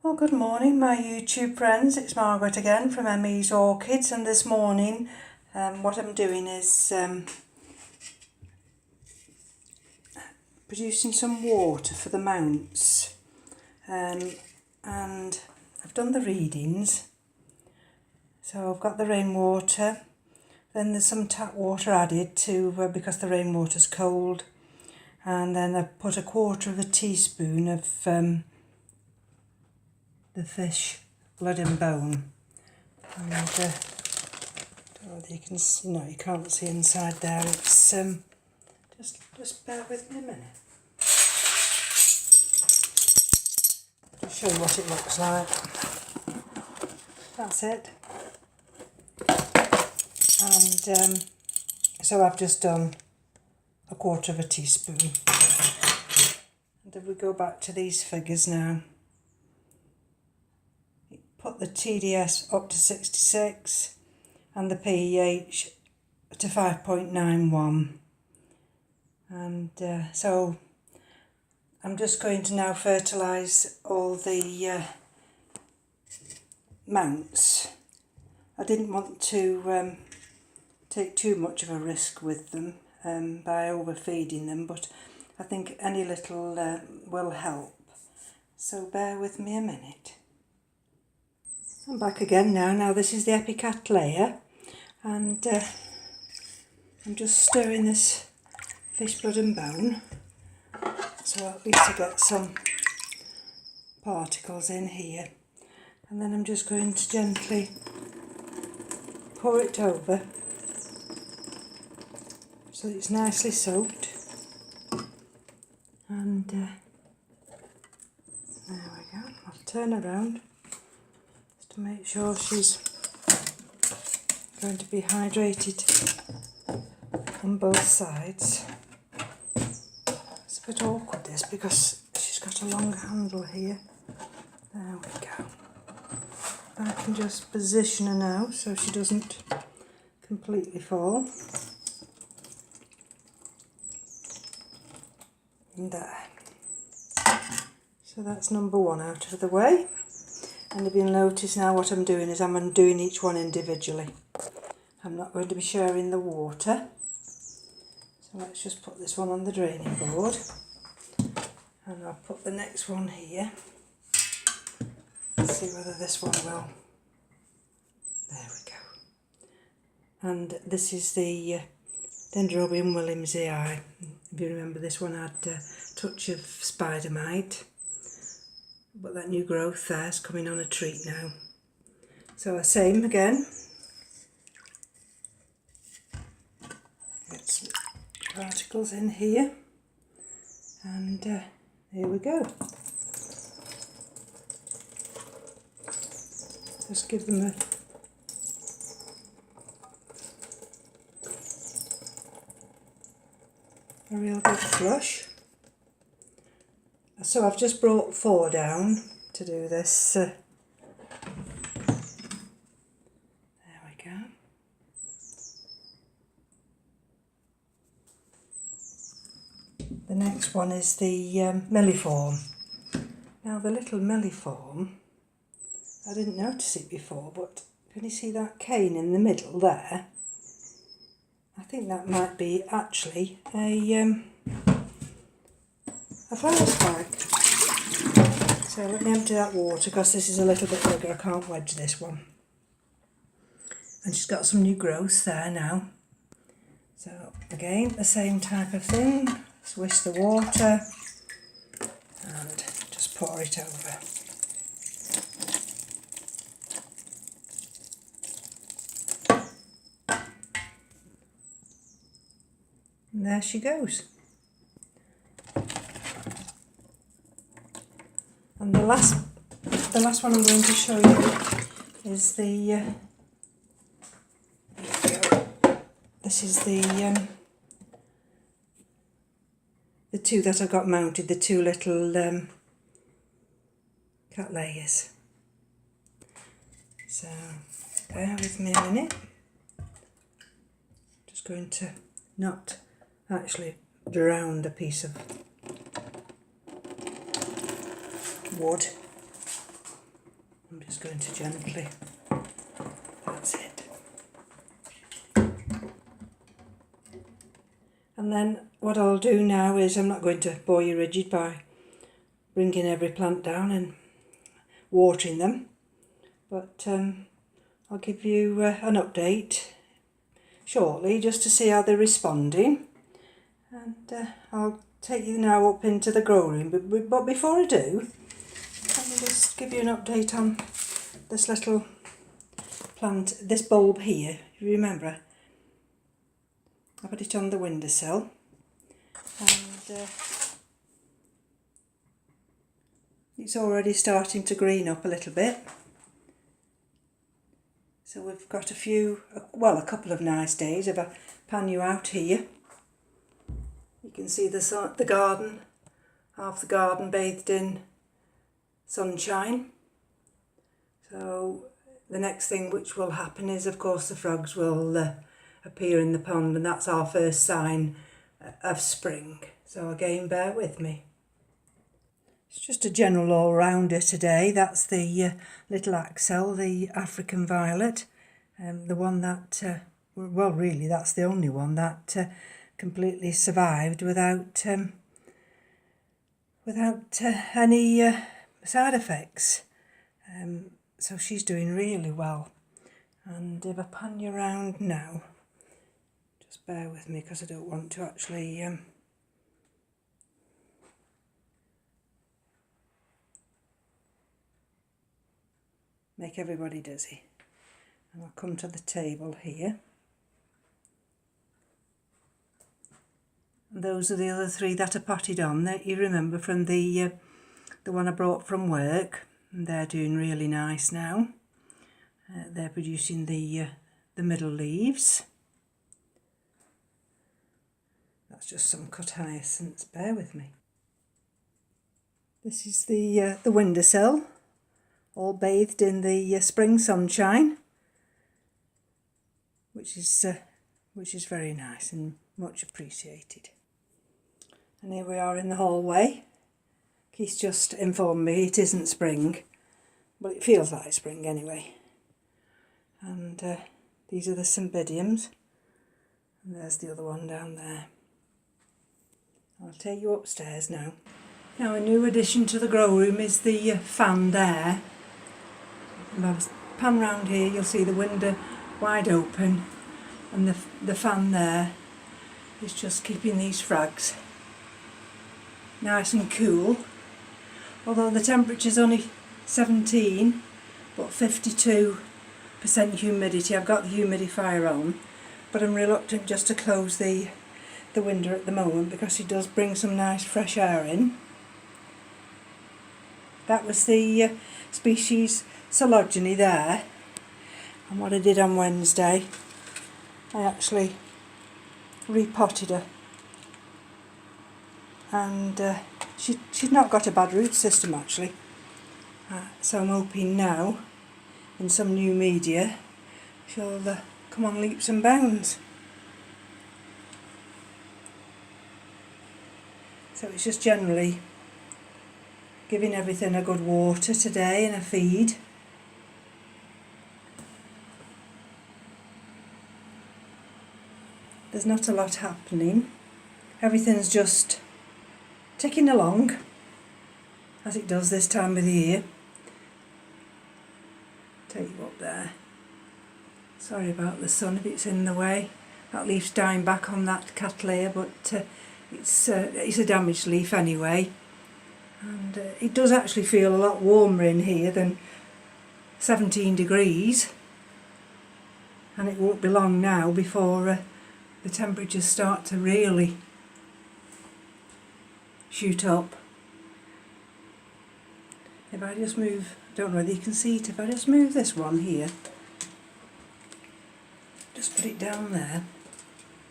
Well, good morning my YouTube friends, it's Margaret again from M.E.s Orchids, and this morning what I'm doing is producing some water for the mounts, and I've done the readings. So I've got the rainwater, then there's some tap water added to because the rainwater's cold, and then I've put 1/4 teaspoon of the fish blood and bone, and I don't know whether you can see, no you can't see inside there, it's just bear with me a minute, just show you what it looks like. That's it. And so I've just done 1/4 teaspoon, and if we go back to these figures now, put the TDS up to 66 and the pH to 5.91, and so I'm just going to now fertilise all the mounts. I didn't want to take too much of a risk with them by overfeeding them, but I think any little will help, so bear with me a minute. I'm back again now. Now this is the epicat layer, and I'm just stirring this fish blood and bone, so at least I get some particles in here, and then I'm just going to gently pour it over so it's nicely soaked, and there we go. I'll turn around to make sure she's going to be hydrated on both sides. It's a bit awkward this because she's got a long handle here. There we go. I can just position her now so she doesn't completely fall. And there. So that's number 1 out of the way. And if you'll notice now, what I'm doing is I'm undoing each one individually. I'm not going to be sharing the water. So let's just put this one on the draining board. And I'll put the next one here. Let's see whether this one will. There we go. And this is the Dendrobium williamsii. If you remember, this one had a touch of spider mite. But that new growth there is coming on a treat now. So same again. Get some particles in here, and here we go. Just give them a real good flush. So I've just brought 4 down to do this. There we go. The next one is the milliform. Now the little milliform, I didn't notice it before, but can you see that cane in the middle there? I think that might be actually a flower spike. So let me empty that water because this is a little bit bigger, I can't wedge this one. And she's got some new growth there now. So again, the same type of thing, swish the water and just pour it over. And there she goes. And the last one I'm going to show you is the this is the 2 that I got mounted, the 2 little cat layers. So bear with me a minute. Just going to not actually drown the piece of wood. I'm just going to gently, that's it. And then what I'll do now is, I'm not going to bore you rigid by bringing every plant down and watering them, but I'll give you an update shortly just to see how they're responding, and I'll take you now up into the grow room, but before I do, let me just give you an update on this little plant, this bulb here. You remember I put it on the windowsill, and it's already starting to green up a little bit. So we've got a couple of nice days. If I pan you out here, you can see the garden, half the garden bathed in sunshine. So the next thing which will happen is, of course, the frogs will appear in the pond, and that's our first sign of spring. So again, bear with me. It's just a general all-rounder today. That's the little axel, the African violet, the one that, well really that's the only one that completely survived without any side effects. So she's doing really well. And if I pan you around now, just bear with me because I don't want to actually make everybody dizzy. And I'll come to the table here. And those are the other three that are potted on that you remember from the one I brought from work. And they're doing really nice now. They're producing the middle leaves. That's just some cut hyacinths, bear with me. This is the windowsill, all bathed in the spring sunshine, which is very nice and much appreciated. And here we are in the hallway. Keith's just informed me it isn't spring, but it feels like spring anyway. And these are the cymbidiums, and there's the other one down there. I'll take you upstairs now. Now, a new addition to the grow room is the fan there. If I pan round here, you'll see the window wide open, and the fan there is just keeping these frags nice and cool. Although the temperature's only 17, but 52% humidity. I've got the humidifier on, but I'm reluctant just to close the window at the moment because it does bring some nice fresh air in. That was the species Sologeny there, and what I did on Wednesday, I actually repotted her, and she's not got a bad root system actually, so I'm hoping now in some new media she'll come on leaps and bounds. So it's just generally giving everything a good water today and a feed. There's not a lot happening. Everything's just ticking along as it does this time of the year. Take you up there. Sorry about the sun if it's in the way. That leaf's dying back on that cattleya, but it's a damaged leaf anyway. And it does actually feel a lot warmer in here than 17 degrees. And it won't be long now before the temperatures start to really shoot up. If I just move, I don't know whether you can see it, if I just move this one here, just put it down there,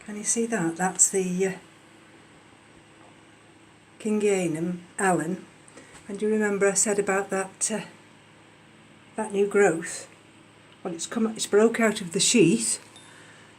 can you see that? That's the Kingianum Allen. And do you remember I said about that new growth? Well, it's broke out of the sheath,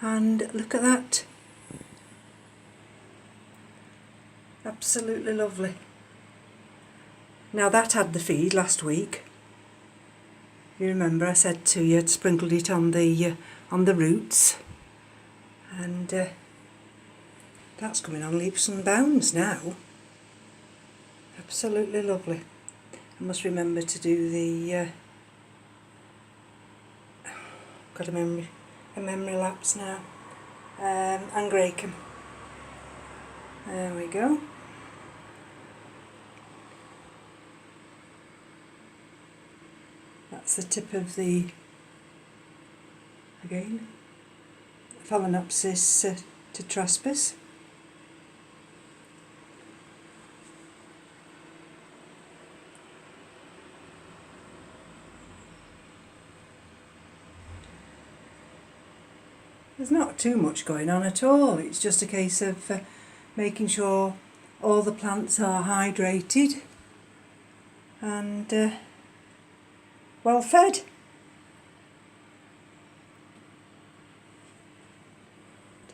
and look at that. Absolutely lovely. Now that had the feed last week, You remember I said to you I'd sprinkled it on the roots, and that's coming on leaps and bounds now. Absolutely lovely. I must remember to do the got a memory lapse now, and rake 'em. There we go. That's the tip of the, again, Phalaenopsis tetraspis. There's not too much going on at all. It's just a case of making sure all the plants are hydrated and well fed.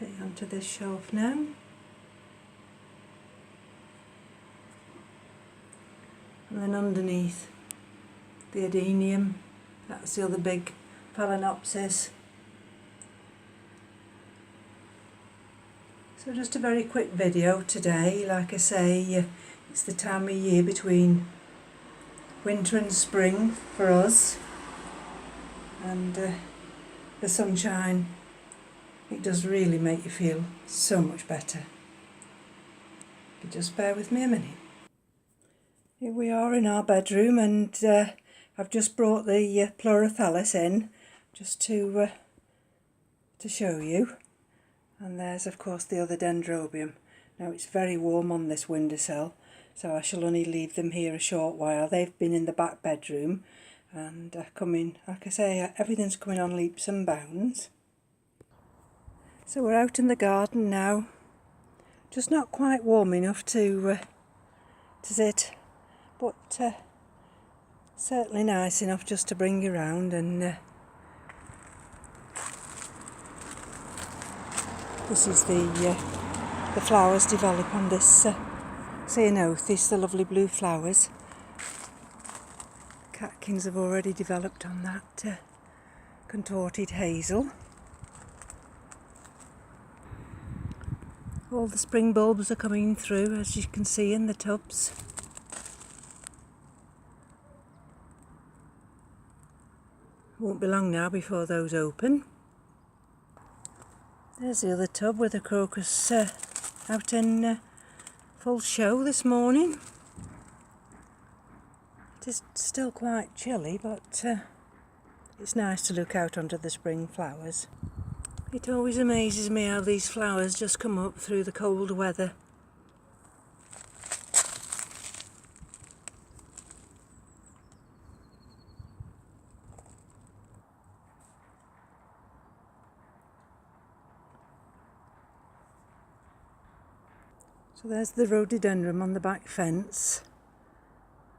Take it onto this shelf now. And then underneath the adenium, that's the other big Phalaenopsis. So just a very quick video today. Like I say, it's the time of year between winter and spring for us, and the sunshine, it does really make you feel so much better. You just bear with me a minute. Here we are in our bedroom, and I've just brought the Pleurophthalus in just to show you. And there's of course the other Dendrobium. Now it's very warm on this windowsill, so I shall only leave them here a short while. They've been in the back bedroom and coming, like I say, everything's coming on leaps and bounds. So we're out in the garden now, just not quite warm enough to sit, but certainly nice enough just to bring you round. And this is the flowers develop on this Ceanothis, the lovely blue flowers. Catkins have already developed on that contorted hazel. All the spring bulbs are coming through, as you can see in the tubs. Won't be long now before those open. There's the other tub with the crocus out in full show this morning. It is still quite chilly, but it's nice to look out onto the spring flowers. It always amazes me how these flowers just come up through the cold weather. So there's the rhododendron on the back fence,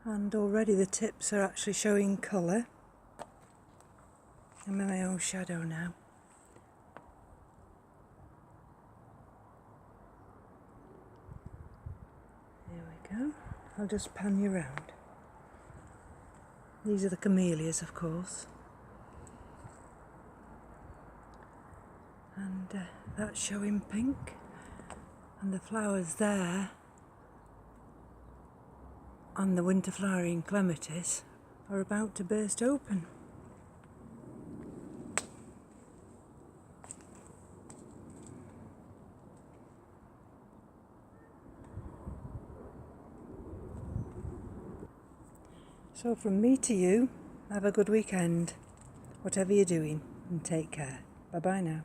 and already the tips are actually showing colour. I'm in my own shadow now. There we go. I'll just pan you round. These are the camellias, of course. And that's showing pink. And the flowers there on the winter flowering clematis are about to burst open. So from me to you, have a good weekend, whatever you're doing, and take care. Bye bye now.